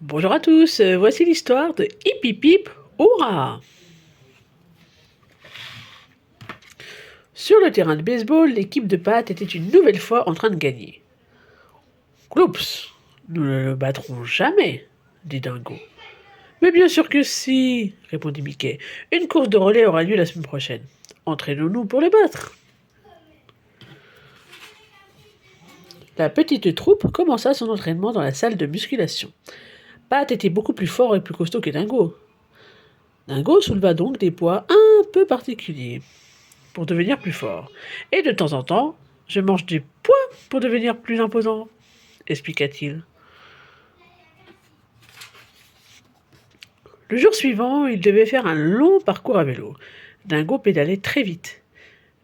Bonjour à tous, voici l'histoire de Hip Hip Hip Hurrah! Sur le terrain de baseball, l'équipe de Pat était une nouvelle fois en train de gagner. Cloups, nous ne le battrons jamais, dit Dingo. Mais bien sûr que si, répondit Mickey. Une course de relais aura lieu la semaine prochaine. Entraînons-nous pour les battre. La petite troupe commença son entraînement dans la salle de musculation. Pat était beaucoup plus fort et plus costaud que Dingo. Dingo souleva donc des poids un peu particuliers pour devenir plus fort. Et de temps en temps, je mange des pois pour devenir plus imposant, expliqua-t-il. Le jour suivant, il devait faire un long parcours à vélo. Dingo pédalait très vite.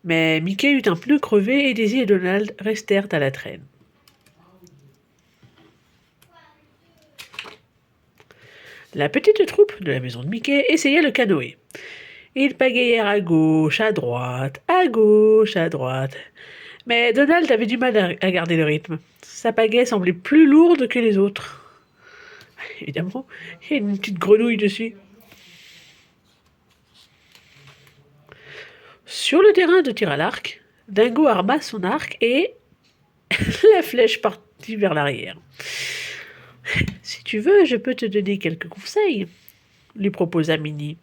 Mais Mickey eut un pneu crevé et Daisy et Donald restèrent à la traîne. La petite troupe de la maison de Mickey essayait le canoë. Ils pagayèrent à gauche, à droite, à gauche, à droite. Mais Donald avait du mal à garder le rythme. Sa pagaie semblait plus lourde que les autres. Évidemment, il y a une petite grenouille dessus. Sur le terrain de tir à l'arc, Dingo arma son arc et la flèche partit vers l'arrière. Si tu veux, je peux te donner quelques conseils, lui proposa Minnie.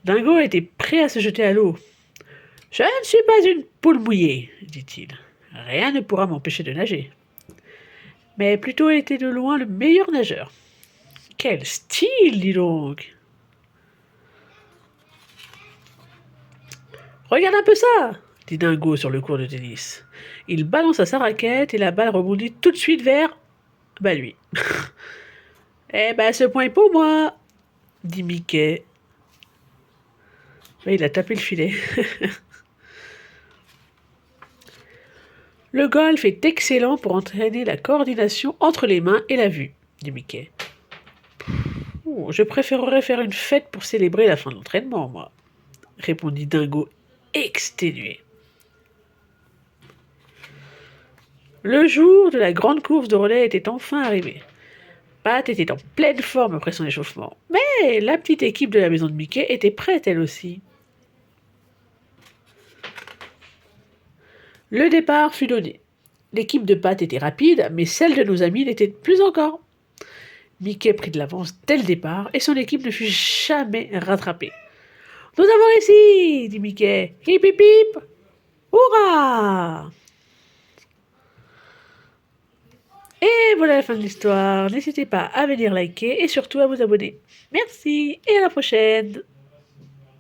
Dingo était prêt à se jeter à l'eau. Je ne suis pas une poule mouillée, dit-il. Rien ne pourra m'empêcher de nager. Mais plutôt était de loin le meilleur nageur. Quel style, dis donc! Regarde un peu ça, dit Dingo sur le court de tennis. Il balança sa raquette et la balle rebondit tout de suite vers lui. Eh ben, ce point est pour moi, dit Mickey. Et il a tapé le filet. Le golf est excellent pour entraîner la coordination entre les mains et la vue, dit Mickey. Oh, je préférerais faire une fête pour célébrer la fin de l'entraînement, moi, répondit Dingo, exténué. Le jour de la grande course de relais était enfin arrivé. Pat était en pleine forme après son échauffement, mais la petite équipe de la maison de Mickey était prête elle aussi. Le départ fut donné. L'équipe de Pat était rapide, mais celle de nos amis l'était plus encore. Mickey prit de l'avance dès le départ et son équipe ne fut jamais rattrapée. Nous avons réussi, dit Mickey. Hip hip hip! Hurrah! Et voilà la fin de l'histoire. N'hésitez pas à venir liker et surtout à vous abonner. Merci et à la prochaine!